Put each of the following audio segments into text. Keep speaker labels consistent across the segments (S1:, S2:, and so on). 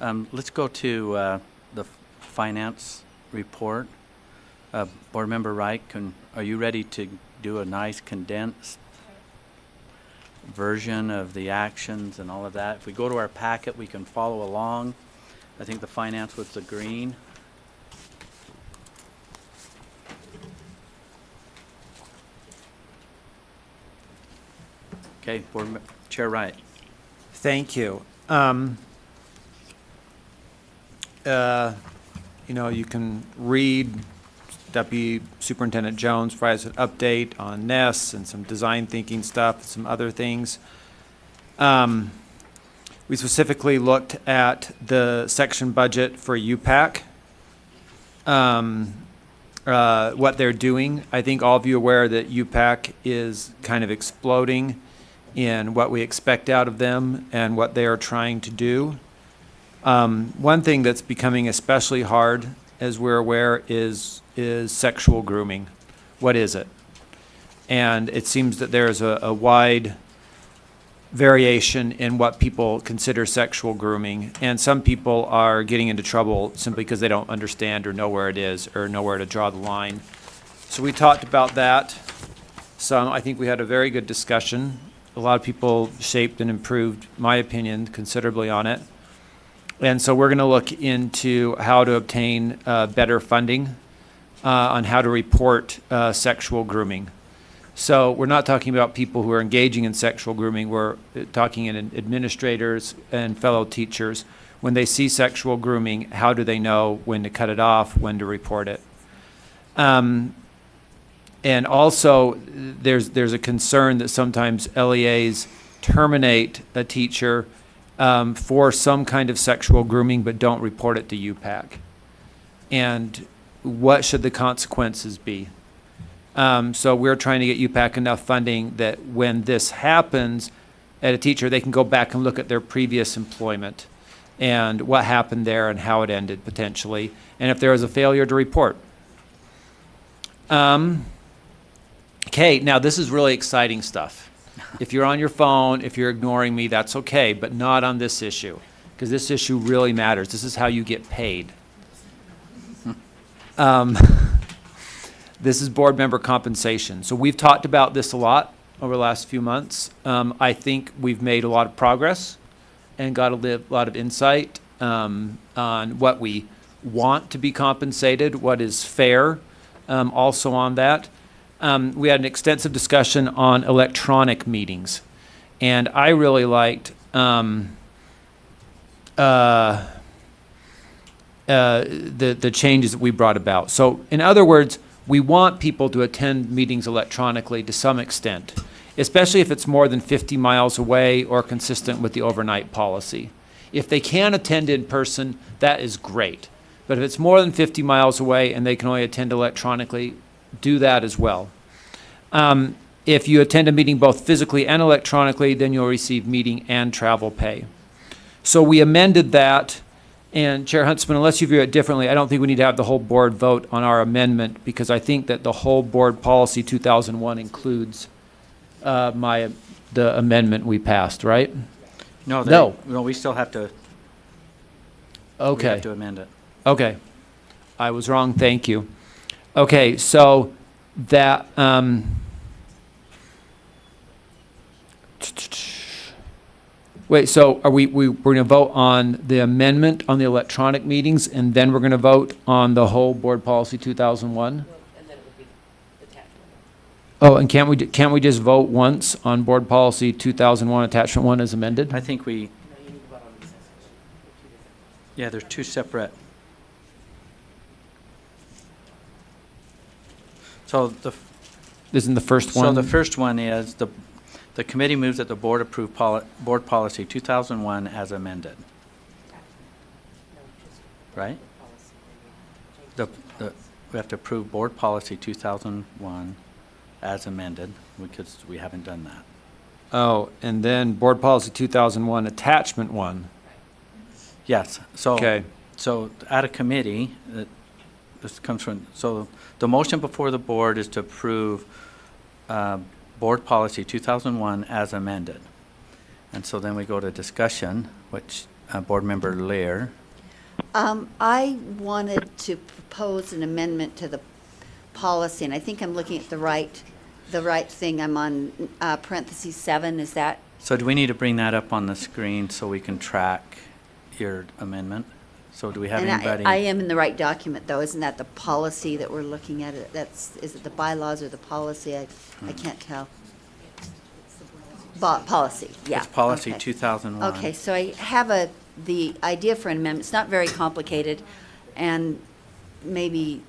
S1: Let's go to the finance report. Board Member Wright, are you ready to do a nice condensed version of the actions and all of that? If we go to our packet, we can follow along. I think the finance was the green. Okay, Chair Wright.
S2: Thank you. You can read Deputy Superintendent Jones provides an update on NEST and some design thinking stuff, and some other things. We specifically looked at the section budget for UPAC, what they're doing. I think all of you are aware that UPAC is kind of exploding in what we expect out of them and what they are trying to do. One thing that's becoming especially hard, as we're aware, is sexual grooming. What is it? And it seems that there's a wide variation in what people consider sexual grooming. And some people are getting into trouble simply because they don't understand or know where it is or know where to draw the line. So we talked about that. I think we had a very good discussion. A lot of people shaped and improved, my opinion, considerably on it. And so we're going to look into how to obtain better funding on how to report sexual grooming. So we're not talking about people who are engaging in sexual grooming. We're talking in administrators and fellow teachers. When they see sexual grooming, how do they know when to cut it off, when to report it? And also, there's a concern that sometimes LEAs terminate a teacher for some kind of sexual grooming but don't report it to UPAC. And what should the consequences be? So we're trying to get UPAC enough funding that when this happens at a teacher, they can go back and look at their previous employment and what happened there and how it ended potentially, and if there was a failure to report. Okay, now this is really exciting stuff. If you're on your phone, if you're ignoring me, that's okay, but not on this issue, because this issue really matters. This is how you get paid. This is board member compensation. So we've talked about this a lot over the last few months. I think we've made a lot of progress and got a lot of insight on what we want to be compensated, what is fair, also on that. We had an extensive discussion on electronic meetings, and I really liked the changes that we brought about. So in other words, we want people to attend meetings electronically to some extent, especially if it's more than 50 miles away or consistent with the overnight policy. If they can attend in person, that is great. But if it's more than 50 miles away and they can only attend electronically, do that as well. If you attend a meeting both physically and electronically, then you'll receive meeting and travel pay. So we amended that. And Chair Huntsman, unless you view it differently, I don't think we need to have the whole board vote on our amendment, because I think that the whole board policy 2001 includes the amendment we passed, right?
S1: No, we still have to.
S2: Okay.
S1: We have to amend it.
S2: Okay. I was wrong. Thank you. Okay, so that wait, so are we're going to vote on the amendment on the electronic meetings, and then we're going to vote on the whole board policy 2001?
S3: And then it would be attachment.
S2: Oh, and can't we just vote once on board policy 2001 attachment 1 as amended?
S1: I think we,
S3: No, you need to vote on these sections.
S1: yeah, there's two separate. So
S2: Isn't the first one?
S1: So the first one is the committee moves that the board approve board policy 2001 as amended, right? We have to approve board policy 2001 as amended, because we haven't done that.
S2: Oh, and then board policy 2001 attachment 1.
S1: Yes, so.
S2: Okay.
S1: So at a committee, this comes from, so the motion before the board is to approve board policy 2001 as amended. And so then we go to discussion, which Board Member Lear.
S4: I wanted to propose an amendment to the policy, and I think I'm looking at the right thing. I'm on parentheses 7, is that?
S1: So do we need to bring that up on the screen so we can track your amendment? So do we have
S4: And
S1: anybody?
S4: I am in the right document, though. Isn't that the policy that we're looking at? Is it the bylaws or the policy? I can't tell. Policy, yeah.
S1: It's policy
S4: okay.
S1: 2001.
S4: Okay, so I have the idea for an amendment. It's not very complicated, and maybe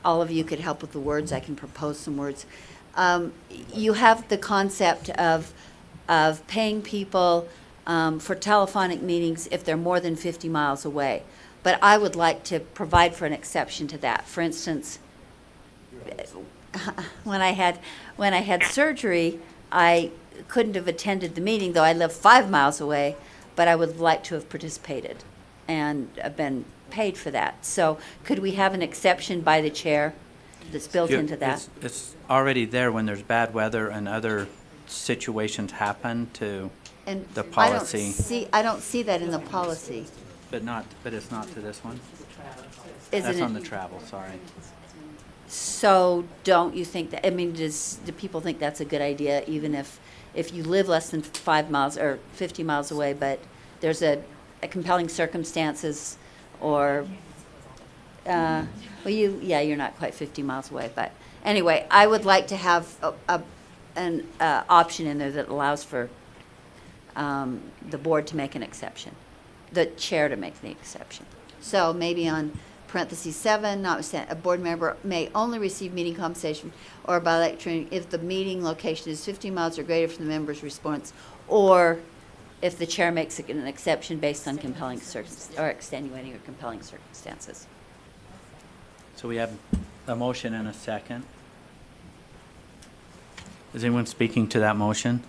S4: all of you could help with the words. I can propose some words. You have the concept of paying people for telephonic meetings if they're more than 50 miles away. But I would like to provide for an exception to that. For instance, when I had surgery, I couldn't have attended the meeting, though I live 5 miles away, but I would like to have participated and been paid for that. So could we have an exception by the chair that's built into that?
S1: It's already there when there's bad weather and other situations happen to
S4: And
S1: the policy.
S4: I don't see that in the policy.
S1: But it's not to this one?
S4: Isn't
S1: That's
S4: it?
S1: on the travel, sorry.
S4: So don't you think that, I mean, do people think that's a good idea, even if you live less than 5 miles or 50 miles away, but there's a compelling circumstances or, you're not quite 50 miles away, but anyway, I would like to have an option in there that allows for the board to make an exception, the chair to make the exception. So maybe on parentheses 7, notwithstanding, a board member may only receive meeting compensation or by electronic if the meeting location is 50 miles or greater from the member's response, or if the chair makes an exception based on compelling or extenuating or compelling circumstances.
S1: So we have a motion and a second. Is anyone speaking to that motion?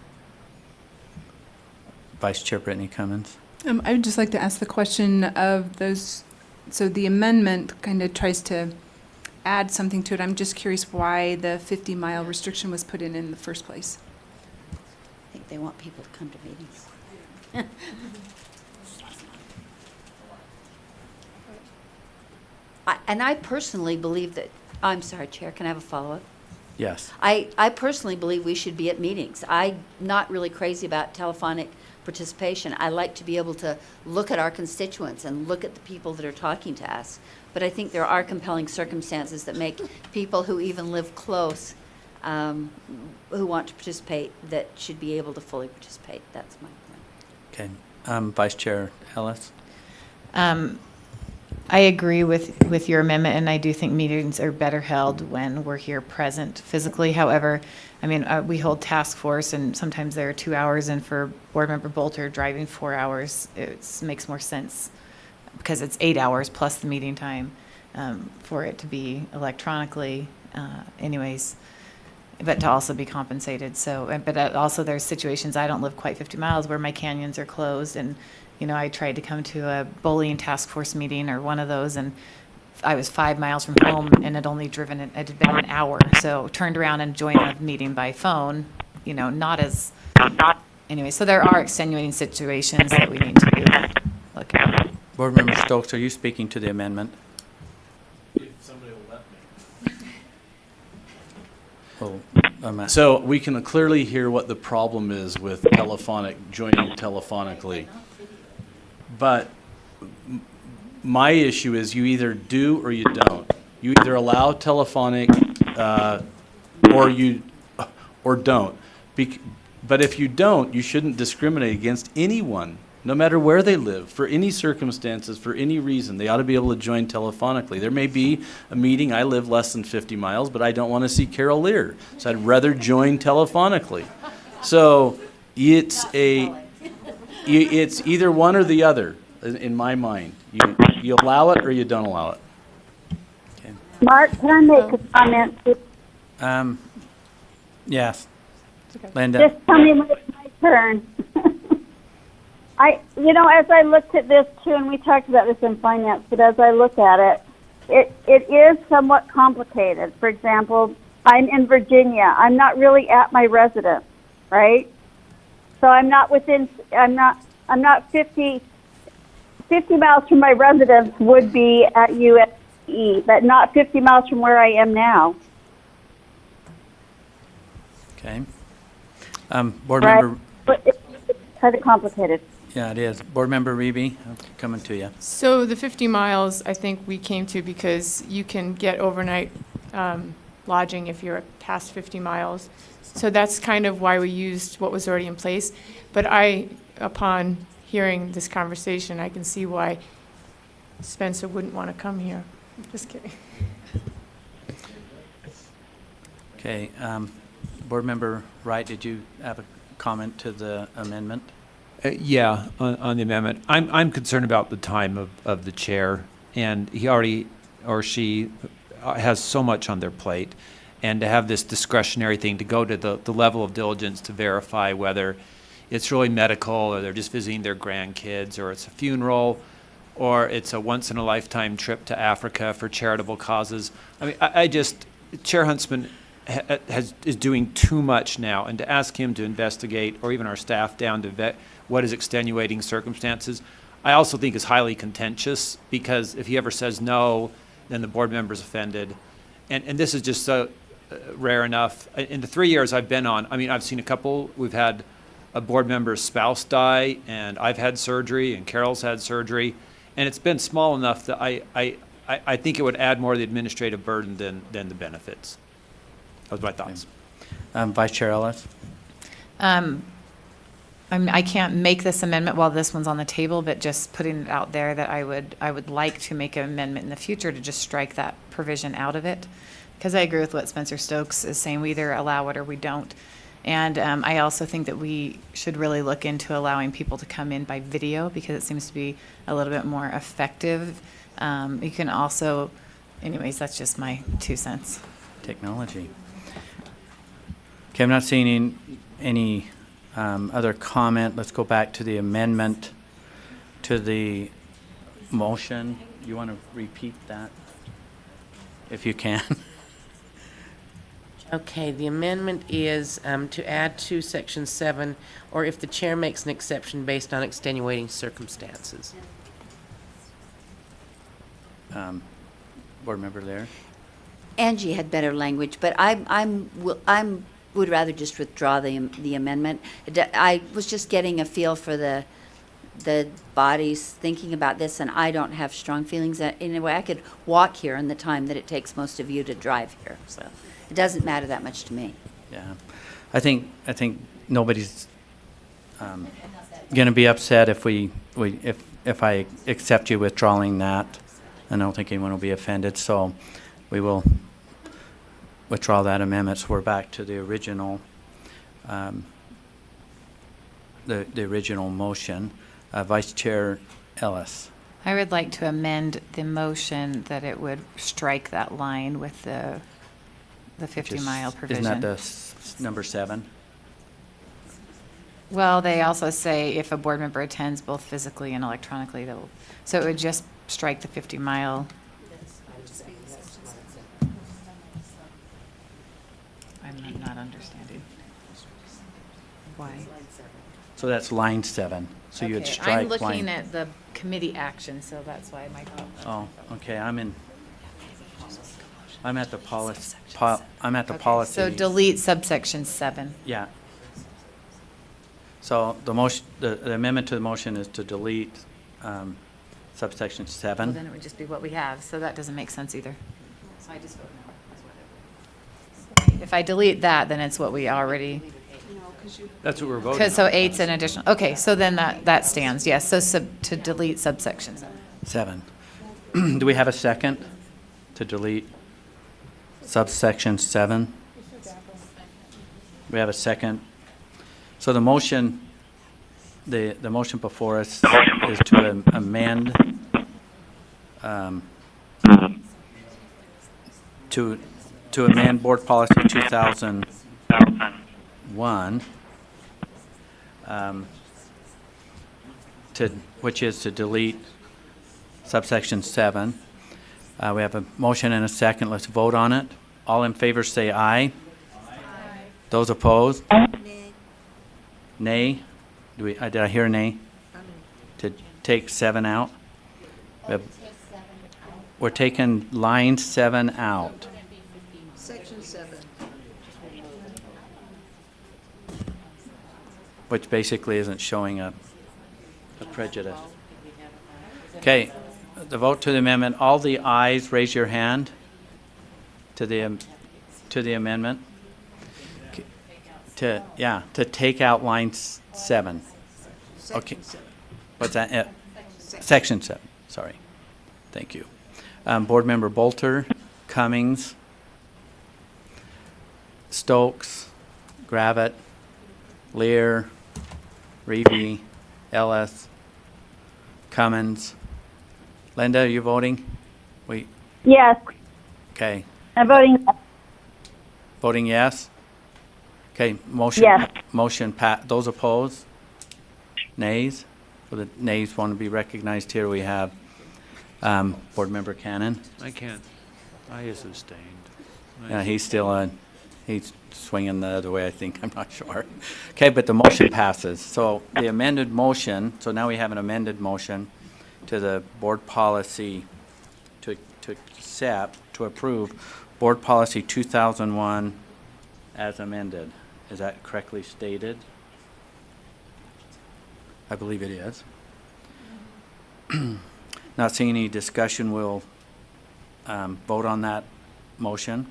S1: Vice Chair Brittany Cummins.
S5: I would just like to ask the question of those, so the amendment kind of tries to add something to it. I'm just curious why the 50-mile restriction was put in the first place.
S4: I think they want people to come to meetings. And I personally believe that, I'm sorry, Chair, can I have a follow-up?
S1: Yes.
S4: I personally believe we should be at meetings. I'm not really crazy about telephonic participation. I like to be able to look at our constituents and look at the people that are talking to us. But I think there are compelling circumstances that make people who even live close, who want to participate, that should be able to fully participate. That's my point.
S1: Okay. Vice Chair Ellis.
S6: I agree with your amendment, and I do think meetings are better held when we're here present physically. However, I mean, we hold task force, and sometimes there are 2 hours, and for Board Member Bolter driving 4 hours, it makes more sense because it's 8 hours plus the meeting time for it to be electronically anyways, but to also be compensated. So, but also there's situations, I don't live quite 50 miles where my canyons are closed, and you know, I tried to come to a bullying task force meeting or one of those, and I was 5 miles from home and had only driven it had been an hour. So turned around and joined a meeting by phone, you know, anyway, so there are extenuating situations that we need to look at.
S1: Board Member Stokes, are you speaking to the amendment?
S7: If somebody will let me.
S1: Oh,
S7: So we can clearly hear what the problem is with joining telephonically. But my issue is you either do or you don't. You either allow telephonic or don't. But if you don't, you shouldn't discriminate against anyone, no matter where they live, for any circumstances, for any reason. They ought to be able to join telephonically. There may be a meeting, I live less than 50 miles, but I don't want to see Carol Lear, so I'd rather join telephonically. So it's either one or the other, in my mind. You allow it or you don't allow it.
S1: okay.
S8: Mark, can I make a comment?
S1: Yes. Linda.
S8: Just tell me when it's my turn. As I looked at this too, and we talked about this in finance, but as I look at it, it is somewhat complicated. For example, I'm in Virginia. I'm not really at my residence, right? So I'm not 50 50 miles from my residence would be at USE, but not 50 miles from where I am now.
S1: Okay. Board
S8: Right?
S1: member,
S8: But it's kind of complicated.
S1: yeah, it is. Board member Reby, I'm coming to you.
S9: So the 50 miles, I think we came to because you can get overnight lodging if you're past 50 miles. So that's kind of why we used what was already in place. But upon hearing this conversation, I can see why Spencer wouldn't want to come here. Just kidding.
S1: Okay, Board member Wright, did you have a comment to the amendment?
S2: Yeah, on the amendment. I'm concerned about the time of the chair, and he already, or she, has so much on their plate. And to have this discretionary thing, to go to the level of diligence to verify whether it's really medical, or they're just visiting their grandkids, or it's a funeral, or it's a once-in-a-lifetime trip to Africa for charitable causes. I mean, I just, Chair Huntsman is doing too much now, and to ask him to investigate, or even our staff down to vet what is extenuating circumstances, I also think is highly contentious, because if he ever says no, then the board member's offended. And this is just so rare enough. In the 3 years I've been on, I mean, I've seen a couple. We've had a board member's spouse die, and I've had surgery, and Carol's had surgery, and it's been small enough that I think it would add more of the administrative burden than the benefits. Those are my thoughts.
S1: Vice Chair Ellis?
S6: I can't make this amendment while this one's on the table, but just putting it out there that I would like to make an amendment in the future to just strike that provision out of it. Because I agree with what Spencer Stokes is saying, we either allow it or we don't. And I also think that we should really look into allowing people to come in by video, because it seems to be a little bit more effective. You can also, anyways, that's just my 2 cents.
S1: Technology. Okay, I'm not seeing any other comment. Let's go back to the amendment to the motion. You want to repeat that? If you can.
S3: Okay, the amendment is to add to section 7, or if the chair makes an exception based on extenuating circumstances.
S1: Board member Lair?
S4: Angie had better language, but I'm would rather just withdraw the amendment. I was just getting a feel for the bodies thinking about this, and I don't have strong feelings. In a way, I could walk here in the time that it takes most of you to drive here, so it doesn't matter that much to me.
S1: Yeah. I think nobody's going to be upset if I accept you withdrawing that. I don't think anyone will be offended, so we will withdraw that amendment. So we're back to the original, the original motion. Vice Chair Ellis.
S6: I would like to amend the motion that it would strike that line with the 50-mile provision.
S1: Isn't that the number 7?
S6: Well, they also say if a board member attends both physically and electronically, so it would just strike the 50-mile. I'm not understanding. Why?
S1: So that's line 7. So you would
S6: Okay,
S1: strike
S6: I'm
S1: line.
S6: looking at the committee action, so that's why my.
S1: Oh, okay, I'm at the policy, I'm at the
S6: Okay,
S1: policy.
S6: So delete subsection 7.
S1: Yeah. So the motion, the amendment to the motion is to delete subsection
S6: Well,
S1: 7.
S6: then it would just be what we have, so that doesn't make sense either. So I just vote no. If I delete that, then it's what we already,
S2: That's what we're voting
S6: because so
S2: on.
S6: 8's an additional, okay, so then that stands, yes, so to delete subsection 7.
S1: 7. Do we have a second to delete subsection 7? We have a second. So the motion, the motion before us is to amend to amend Board Policy 2001, which is to delete subsection 7. We have a motion and a second. Let's vote on it. All in favor say aye. Those opposed? Nay. Did I hear a nay? To take 7 out? We have- We're taking line 7 out.
S10: Section 7.
S1: Which basically isn't showing a prejudice. Okay, the vote to the amendment. All the ayes, raise your hand to the amendment. To take out line 7. Okay.
S10: Section 7.
S1: What's that? Section 7, sorry. Thank you. Board Member Bolter, Cummings, Stokes, Gravitt, Lear, Reevy, Ellis, Cummins. Linda, are you voting?
S8: Yes,
S1: Okay.
S8: I'm voting yes.
S1: Voting yes? Okay, motion.
S8: Yes.
S1: Motion those opposed? Nays? For the nays want to be recognized here, we have Board Member Cannon.
S2: I can't. I is abstained.
S1: Yeah, he's still he's swinging the other way, I think, I'm not sure. Okay, but the motion passes. So the amended motion, so now we have an amended motion to the board policy to accept, to approve Board Policy 2001 as amended. Is that correctly stated? I believe it is. Not seeing any discussion, we'll vote on that motion.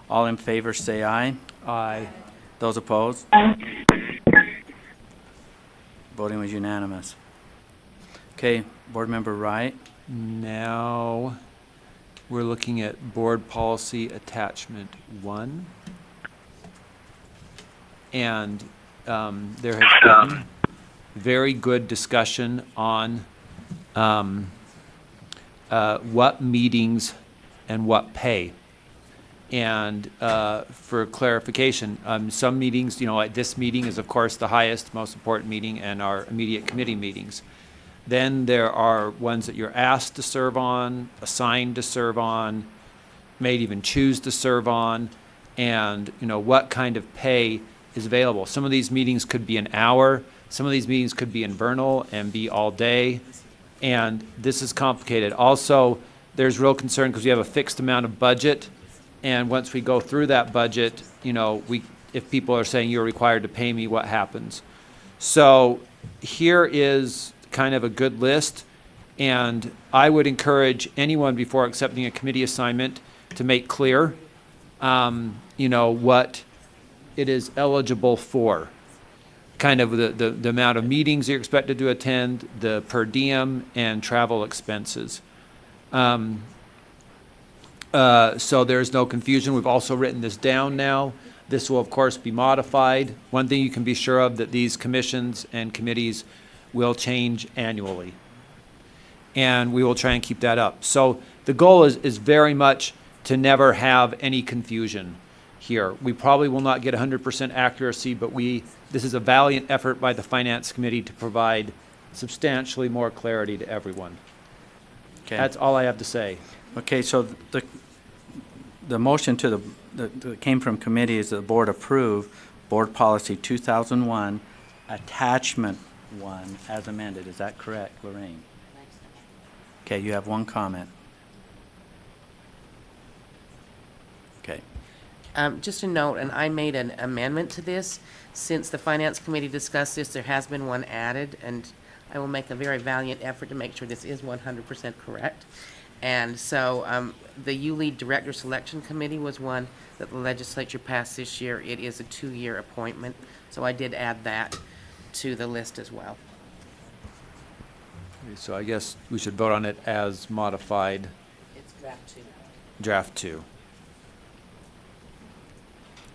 S1: All in favor, say aye.
S2: Aye.
S1: Those opposed? Voting was unanimous. Okay, Board Member Wright.
S2: Now, we're looking at Board Policy Attachment 1. And there has been very good discussion on what meetings and what pay. And for clarification, some meetings, like this meeting is of course the highest, most important meeting, and our immediate committee meetings. Then there are ones that you're asked to serve on, assigned to serve on, may even choose to serve on, and what kind of pay is available. Some of these meetings could be an hour, some of these meetings could be in vernal and be all day, and this is complicated. Also, there's real concern because we have a fixed amount of budget, and once we go through that budget, if people are saying you're required to pay me, what happens? So here is kind of a good list, and I would encourage anyone before accepting a committee assignment to make clear, what it is eligible for. Kind of the amount of meetings you're expected to attend, the per diem, and travel expenses. So there's no confusion. We've also written this down now. This will, of course, be modified. One thing you can be sure of, that these commissions and committees will change annually. And we will try and keep that up. So the goal is very much to never have any confusion here. We probably will not get 100% accuracy, but this is a valiant effort by the Finance Committee to provide substantially more clarity to everyone.
S1: Okay.
S2: That's all I have to say.
S1: Okay, so the motion that came from committee is that the board approve Board Policy 2001, Attachment 1 as amended. Is that correct, Lorraine? Okay, you have one comment. Okay.
S3: Just a note, and I made an amendment to this. Since the Finance Committee discussed this, there has been one added, and I will make a very valiant effort to make sure this is 100% correct. And so the ULEAD Director Selection Committee was one that the legislature passed this year. It is a 2-year appointment, so I did add that to the list as well.
S2: So I guess we should vote on it as modified,
S3: It's draft 2.
S2: draft 2.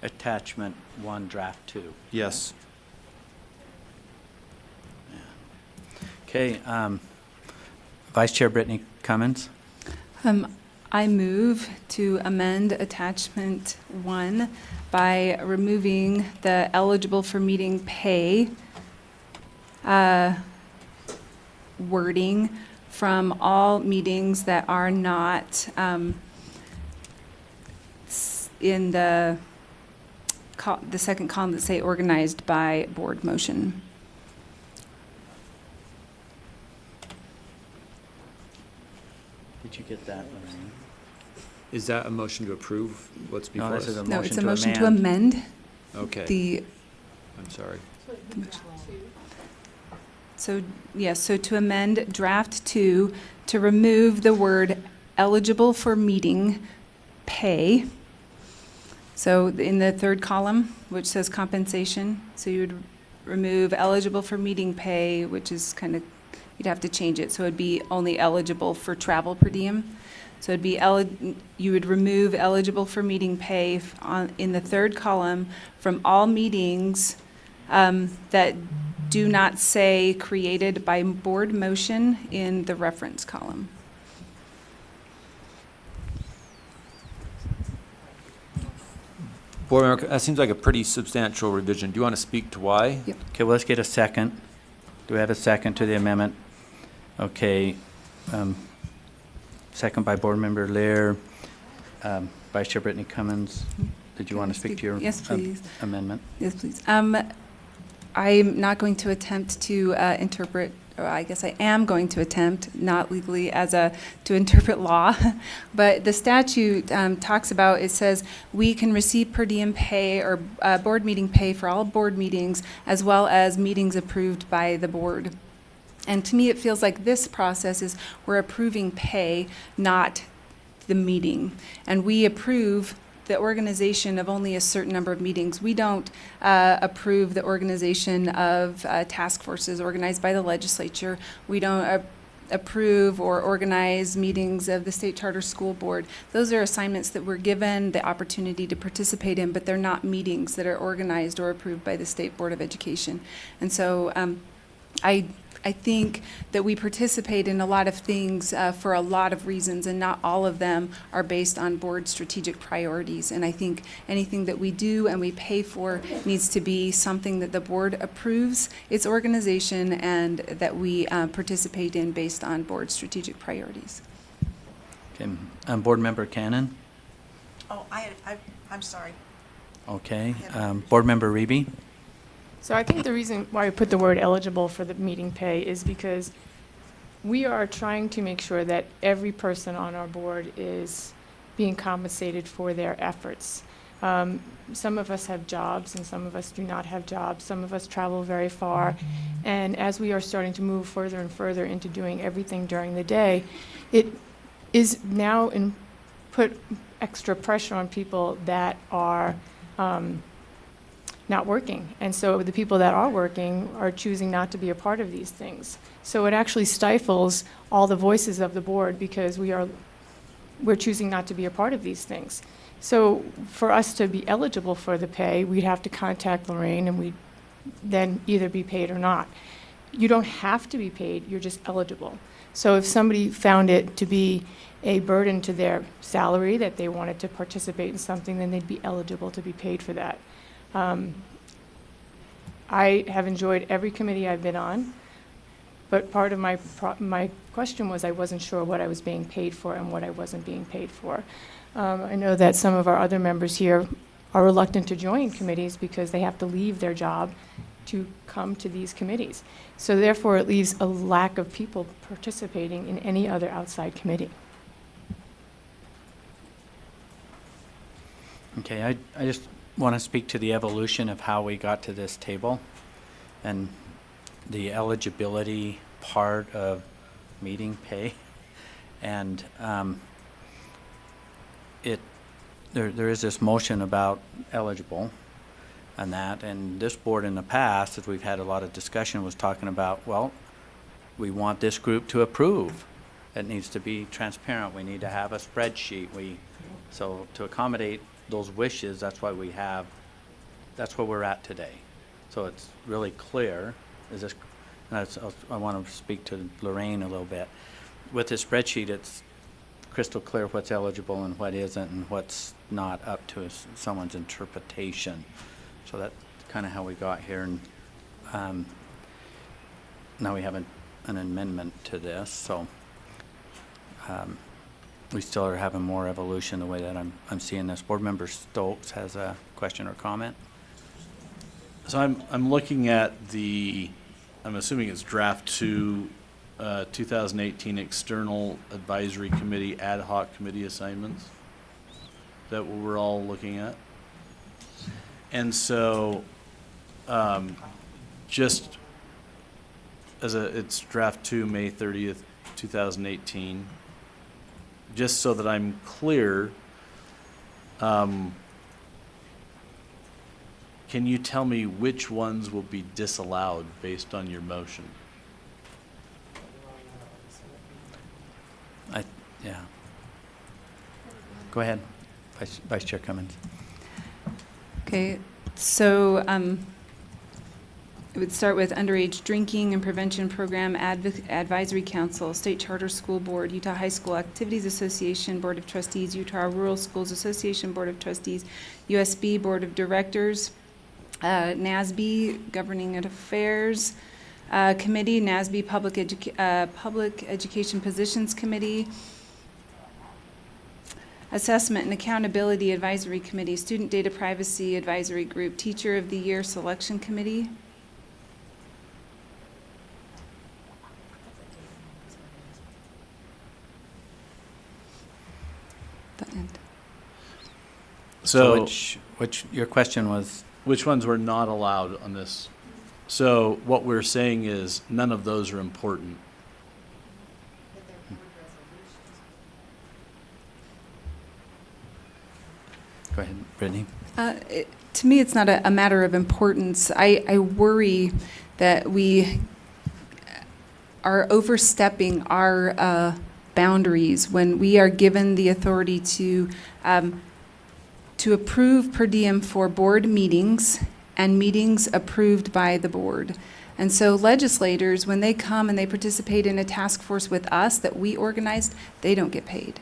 S1: Attachment 1, Draft 2.
S2: Yes.
S1: Okay, Vice Chair Brittany Cummins.
S5: I move to amend Attachment 1 by removing the eligible for meeting pay wording from all meetings that are not in the second column that say organized by board motion.
S1: Did you get that, Lorraine?
S2: Is that a motion to approve what's
S1: No,
S2: before
S1: this is
S2: us?
S1: a
S5: No, it's a
S1: motion
S5: motion
S1: to
S5: to
S1: amend.
S5: amend
S2: Okay,
S5: the,
S2: I'm sorry.
S5: so, yes, so to amend draft 2 to remove the word eligible for meeting pay. So in the third column, which says compensation, so you would remove eligible for meeting pay, which is kind of, you'd have to change it, so it'd be only eligible for travel per diem. So it'd be, you would remove eligible for meeting pay in the third column from all meetings that do not say created by board motion in the reference column.
S2: Board member, that seems like a pretty substantial revision. Do you want to speak to why?
S1: Okay, well, let's get a second. Do we have a second to the amendment? Okay, second by Board Member Lear. Vice Chair Brittany Cummins, did you want to speak to your
S5: Yes, please.
S1: amendment?
S5: Yes, please. I'm not going to attempt to interpret, or I guess I am going to attempt, not legally to interpret law, but the statute talks about, it says, we can receive per diem pay or board meeting pay for all board meetings as well as meetings approved by the board. And to me, it feels like this process is we're approving pay, not the meeting. And we approve the organization of only a certain number of meetings. We don't approve the organization of task forces organized by the legislature. We don't approve or organize meetings of the State Charter School Board. Those are assignments that we're given the opportunity to participate in, but they're not meetings that are organized or approved by the State Board of Education. And so I think that we participate in a lot of things for a lot of reasons, and not all of them are based on board strategic priorities. And I think anything that we do and we pay for needs to be something that the board approves its organization and that we participate in based on board strategic priorities.
S1: Okay, Board Member Cannon?
S10: Oh, I'm sorry.
S1: Okay, Board Member Reby?
S9: So I think the reason why I put the word eligible for the meeting pay is because we are trying to make sure that every person on our board is being compensated for their efforts. Some of us have jobs and some of us do not have jobs. Some of us travel very far. And as we are starting to move further and further into doing everything during the day, it is now put extra pressure on people that are not working. And so the people that are working are choosing not to be a part of these things. So it actually stifles all the voices of the board because we're choosing not to be a part of these things. So for us to be eligible for the pay, we'd have to contact Lorraine and we'd then either be paid or not. You don't have to be paid, you're just eligible. So if somebody found it to be a burden to their salary that they wanted to participate in something, then they'd be eligible to be paid for that. I have enjoyed every committee I've been on, but part of my question was I wasn't sure what I was being paid for and what I wasn't being paid for. I know that some of our other members here are reluctant to join committees because they have to leave their job to come to these committees. So therefore, it leaves a lack of people participating in any other outside committee.
S1: Okay, I just want to speak to the evolution of how we got to this table and the eligibility part of meeting pay. And there is this motion about eligible and that, and this board in the past, as we've had a lot of discussion, was talking about, well, we want this group to approve. It needs to be transparent. We need to have a spreadsheet. So to accommodate those wishes, that's why that's where we're at today. So it's really clear, I want to speak to Lorraine a little bit. With this spreadsheet, it's crystal clear what's eligible and what isn't and what's not up to someone's interpretation. So that's kind of how we got here. And now we have an amendment to this, so we still are having more evolution the way that I'm seeing this. Board Member Stokes has a question or comment.
S7: So I'm looking at I'm assuming it's draft 2 2018 External Advisory Committee Ad Hoc Committee assignments. Is that what we're all looking at? And so, just as it's draft 2, May 30th, 2018. Just so that I'm clear, can you tell me which ones will be disallowed based on your motion?
S1: Yeah. Go ahead, Vice Chair Cummins.
S5: Okay, so it would start with Underage Drinking and Prevention Program Advisory Council, State Charter School Board, Utah High School Activities Association Board of Trustees, Utah Rural Schools Association Board of Trustees, USB Board of Directors, NASB Governing Affairs Committee, NASB Public Education Positions Committee, Assessment and Accountability Advisory Committee, Student Data Privacy Advisory Group, Teacher of the Year Selection Committee. The end.
S7: So,
S1: which your question was,
S7: which ones were not allowed on this? So what we're saying is none of those are important.
S1: go ahead, Brittany.
S5: To me, it's not a matter of importance. I worry that we are overstepping our boundaries when we are given the authority to approve per diem for board meetings and meetings approved by the board. And so legislators, when they come and they participate in a task force with us that we organized, they don't get paid,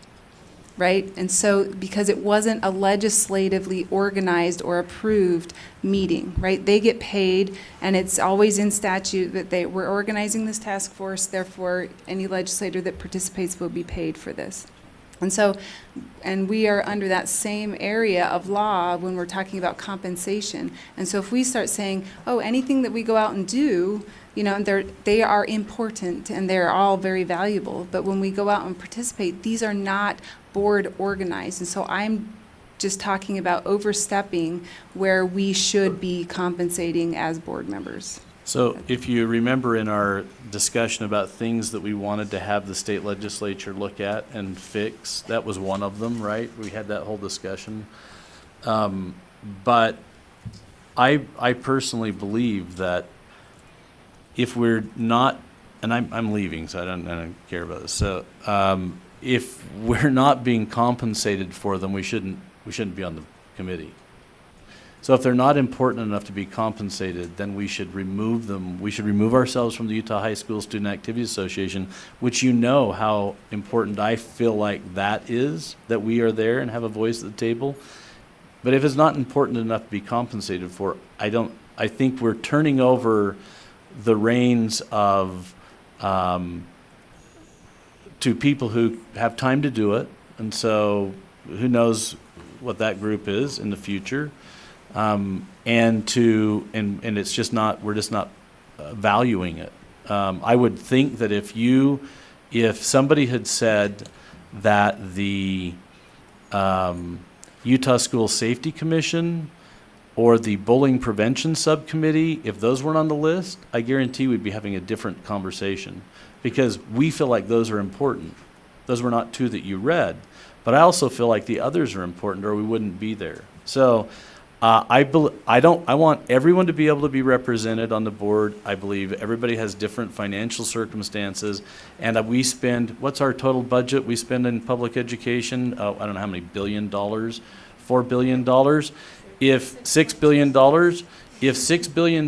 S5: right? And so because it wasn't a legislatively organized or approved meeting, right? They get paid, and it's always in statute that we're organizing this task force, therefore any legislator that participates will be paid for this. And so, and we are under that same area of law when we're talking about compensation. And so if we start saying, oh, anything that we go out and do, you know, they are important and they're all very valuable. But when we go out and participate, these are not board organized. And so I'm just talking about overstepping where we should be compensating as board members.
S7: So if you remember in our discussion about things that we wanted to have the state legislature look at and fix, that was one of them, right? We had that whole discussion. But I personally believe that if we're not, and I'm leaving, so I don't care about this. So if we're not being compensated for them, we shouldn't be on the committee. So if they're not important enough to be compensated, then we should remove them. We should remove ourselves from the Utah High School Student Activities Association, which you know how important I feel like that is, that we are there and have a voice at the table. But if it's not important enough to be compensated for, I think we're turning over the reins of to people who have time to do it. And so who knows what that group is in the future. And it's just not, we're just not valuing it. I would think that if somebody had said that the Utah School Safety Commission or the Bullying Prevention Subcommittee, if those weren't on the list, I guarantee we'd be having a different conversation because we feel like those are important. Those were not two that you read, but I also feel like the others are important or we wouldn't be there. So I want everyone to be able to be represented on the board. I believe everybody has different financial circumstances, and what's our total budget we spend in public education? I don't know how many $4 billion. If $6 billion,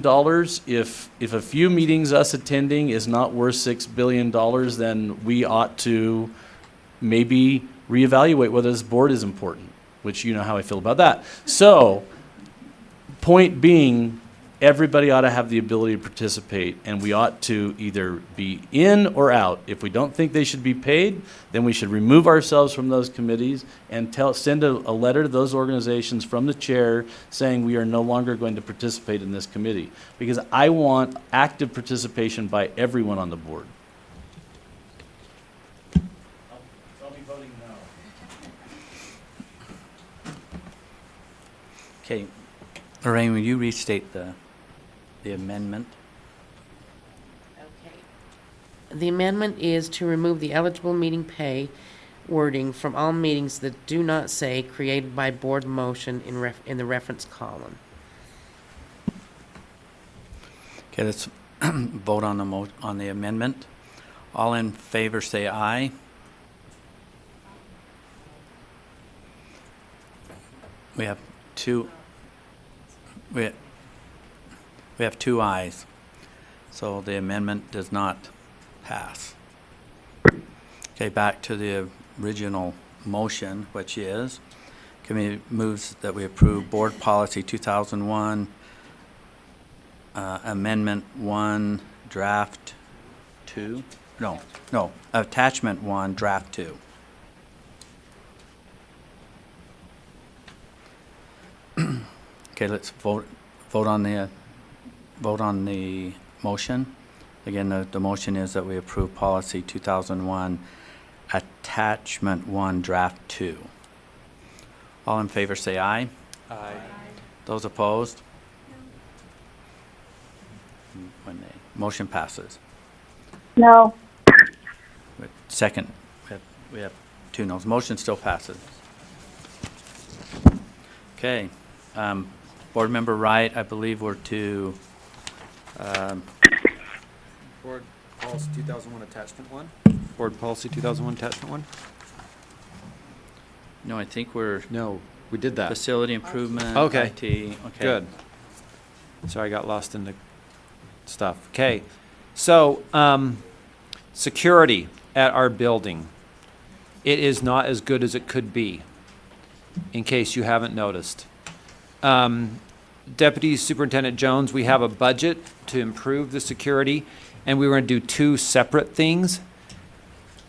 S7: if a few meetings us attending is not worth $6 billion, then we ought to maybe reevaluate whether this board is important, which you know how I feel about that. So, point being, everybody ought to have the ability to participate, and we ought to either be in or out. If we don't think they should be paid, then we should remove ourselves from those committees and send a letter to those organizations from the chair saying we are no longer going to participate in this committee. Because I want active participation by everyone on the board. I'll be voting no.
S1: Okay, Lorraine, will you restate the amendment?
S3: Okay. The amendment is to remove the eligible meeting pay wording from all meetings that do not say created by board motion in the reference column.
S1: Okay, let's vote on on the amendment. All in favor say aye. We have two, we have two ayes, so the amendment does not pass. Okay, back to the original motion, which is, committee moves that we approve Board Policy 2001, Amendment 1, Draft 2, no, Attachment 1, Draft 2. Okay, let's vote on the motion. Again, the motion is that we approve Policy 2001, Attachment 1, Draft 2. All in favor say aye.
S2: Aye.
S1: Those opposed? One nay. Motion passes.
S8: No.
S1: Second, we have two noes. Motion still passes. Okay. Board Member Wright, I believe we're to,
S2: Board Policy 2001 Attachment 1? Board Policy 2001 Attachment 1?
S1: no, I think we're
S2: No, we did that.
S1: facility improvement,
S2: Okay.
S1: IT. Okay.
S2: Good. Sorry, I got lost in the stuff. Okay, so, security at our building. It is not as good as it could be, in case you haven't noticed. Deputy Superintendent Jones, we have a budget to improve the security, and we were going to do two separate things,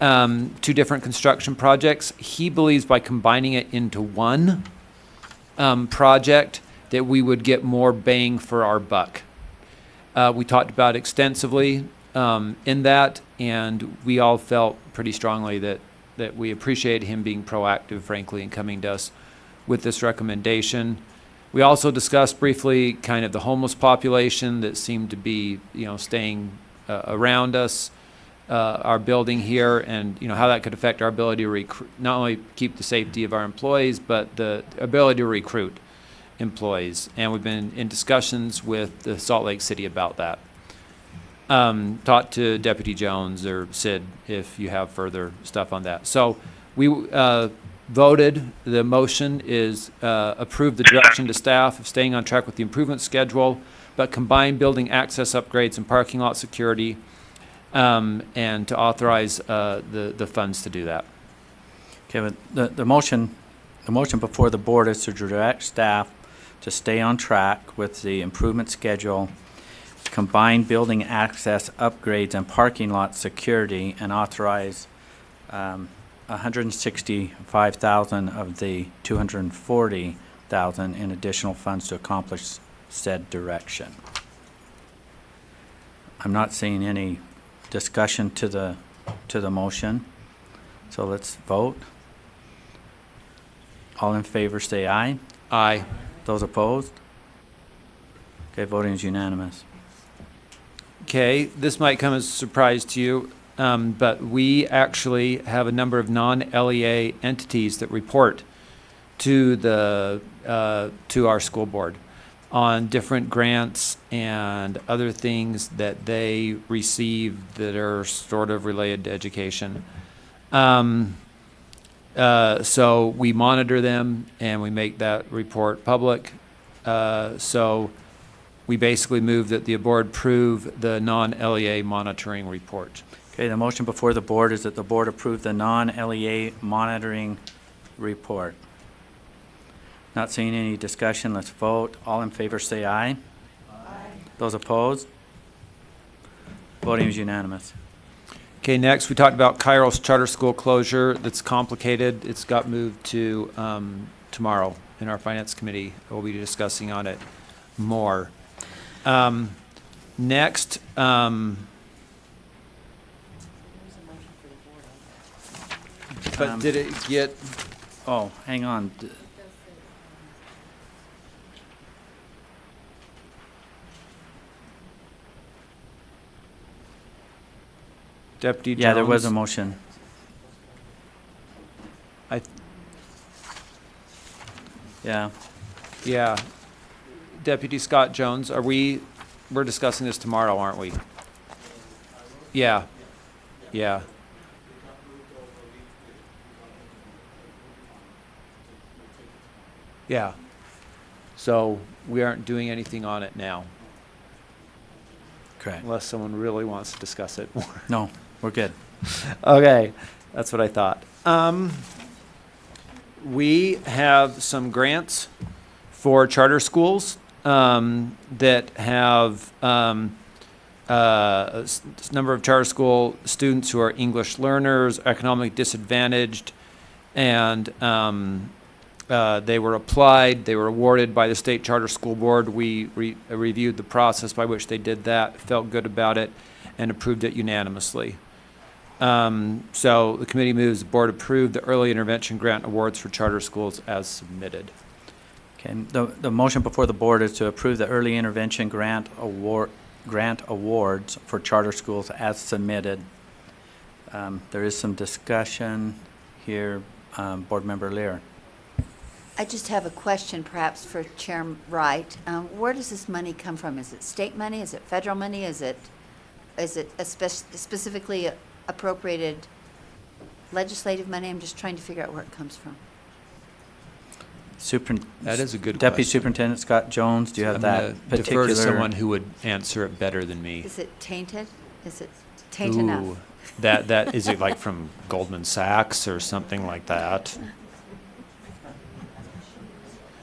S2: two different construction projects. He believes by combining it into one project that we would get more bang for our buck. We talked about it extensively in that, and we all felt pretty strongly that we appreciate him being proactive, frankly, and coming to us with this recommendation. We also discussed briefly kind of the homeless population that seemed to be, staying around us, our building here, and, how that could affect our ability to not only keep the safety of our employees, but the ability to recruit employees. And we've been in discussions with the Salt Lake City about that. Talk to Deputy Jones or Sid if you have further stuff on that. So we voted, the motion is approve the direction to staff of staying on track with the improvement schedule, but combine building access upgrades and parking lot security, and to authorize the funds to do that.
S1: Okay, but the motion before the board is to direct staff to stay on track with the improvement schedule, combine building access upgrades and parking lot security, and authorize $165,000 of the $240,000 in additional funds to accomplish said direction. I'm not seeing any discussion to the motion, so let's vote. All in favor say aye.
S2: Aye.
S1: Those opposed? Okay, voting is unanimous.
S2: Okay, this might come as a surprise to you, but we actually have a number of non-LEA entities that report to to our school board on different grants and other things that they receive that are sort of related to education. So we monitor them and we make that report public. So we basically move that the board approve the non-LEA monitoring report.
S1: Okay, the motion before the board is that the board approve the non-LEA monitoring report. Not seeing any discussion, let's vote. All in favor say aye. Aye. Those opposed? Voting is unanimous.
S2: Okay, next we talked about Kairos Charter School closure. That's complicated. It's got moved to tomorrow in our finance committee. We'll be discussing on it more. Next, But did it get,
S1: Oh, hang on.
S2: Deputy Jones?
S1: Yeah, there was a motion.
S2: I,
S1: Yeah.
S2: yeah. Deputy Scott Jones, we're discussing this tomorrow, aren't we? Yeah, yeah. Yeah. So we aren't doing anything on it now,
S1: Correct.
S2: unless someone really wants to discuss it more.
S1: No, we're good.
S2: Okay, that's what I thought. We have some grants for charter schools that have number of charter school students who are English learners, economically disadvantaged, and they were applied, they were awarded by the State Charter School Board. We reviewed the process by which they did that, felt good about it, and approved it unanimously. So the committee moves the board approve the early intervention grant awards for charter schools as submitted.
S1: Okay, the motion before the board is to approve the early intervention grant awards for charter schools as submitted. There is some discussion here. Board Member Lear.
S4: I just have a question perhaps for Chair Wright. Where does this money come from? Is it state money? Is it federal money? Is it specifically appropriated legislative money? I'm just trying to figure out where it comes from.
S2: That is a good
S1: Deputy
S2: question.
S1: Superintendent Scott Jones, do you have
S2: I'm
S1: that
S2: gonna
S1: particular?
S2: defer to someone who would answer it better than me.
S4: Is it tainted? Is it tainted enough?
S2: Ooh, that is it like from Goldman Sachs or something like that?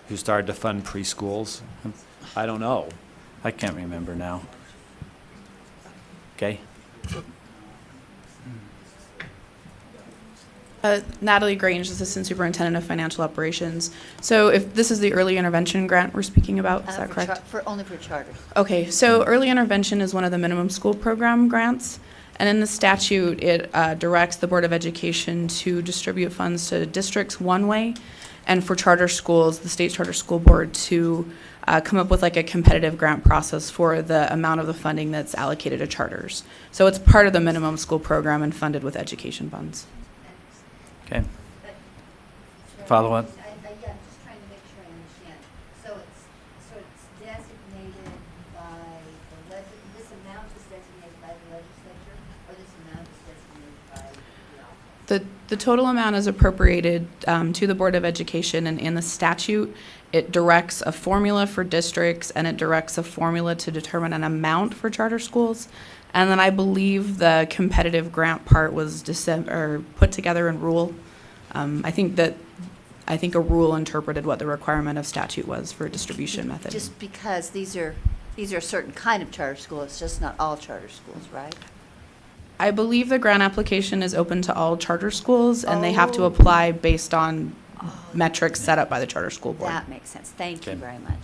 S2: Who started to fund preschools? I don't know.
S1: I can't remember now. Okay,
S11: Natalie Grange, Assistant Superintendent of Financial Operations. So if this is the early intervention grant we're speaking about, is that correct?
S4: Only for charters.
S11: Okay, so early intervention is one of the minimum school program grants. And in the statute, it directs the Board of Education to distribute funds to districts one way, and for charter schools, the State Charter School Board to come up with like a competitive grant process for the amount of the funding that's allocated to charters. So it's part of the minimum school program and funded with education funds.
S1: okay. Follow up?
S4: Yeah, I'm just trying to make sure I understand. So it's designated by this amount is designated by the legislature, or this amount is designated by the office?
S11: The total amount is appropriated to the Board of Education, and in the statute, it directs a formula for districts, and it directs a formula to determine an amount for charter schools. And then I believe the competitive grant part was put together in rule. I think a rule interpreted what the requirement of statute was for distribution method.
S4: Just because these are a certain kind of charter school, it's just not all charter schools, right?
S11: I believe the grant application is open to all charter schools, and they have to
S4: Oh.
S11: apply based on metrics set up by the charter school board.
S4: That makes sense. Thank you
S1: Okay.
S4: very much.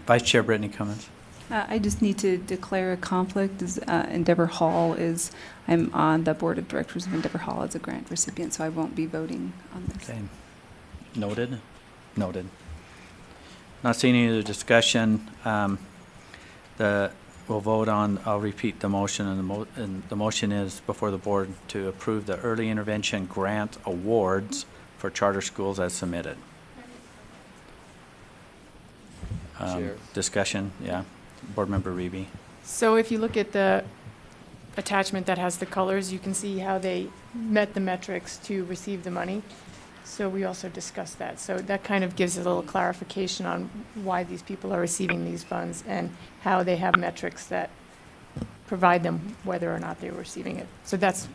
S1: Vice Chair Brittany Cummins.
S5: I just need to declare a conflict. Endeavor Hall is, I'm on the Board of Directors of Endeavor Hall as a grant recipient, so I won't be voting on this.
S1: Okay. Noted. Noted. Not seeing any other discussion. We'll vote on, I'll repeat the motion, and the motion is before the board to approve the early intervention grant awards for charter schools as submitted.
S2: Chair.
S1: Discussion, yeah. Board Member Reeby.
S9: So if you look at the attachment that has the colors, you can see how they met the metrics to receive the money. So we also discussed that. So that kind of gives a little clarification on why these people are receiving these funds and how they have metrics that provide them whether or not they were receiving it. So that's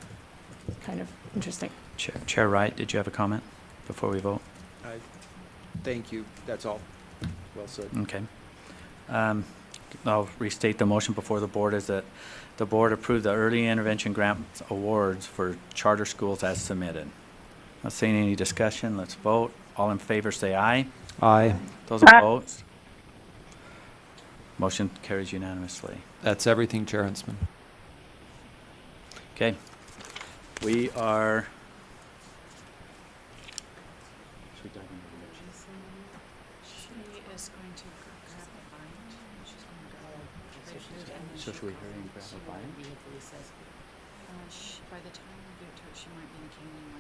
S9: kind of interesting.
S1: Chair Wright, did you have a comment before we vote?
S2: Thank you, that's all. Well said.
S1: Okay. I'll restate the motion before the board is that the board approve the early intervention grant awards for charter schools as submitted. Not seeing any discussion, let's vote. All in favor say aye.
S2: Aye.
S1: Those opposed? Motion carries unanimously.
S2: That's everything, Chair Huntsman.
S1: Okay. We are actually diving into it.
S12: She is going to grab a bite. She's going to go.
S1: So should we hurry and grab a bite?
S12: By the time we get to it, she might be in Canyon.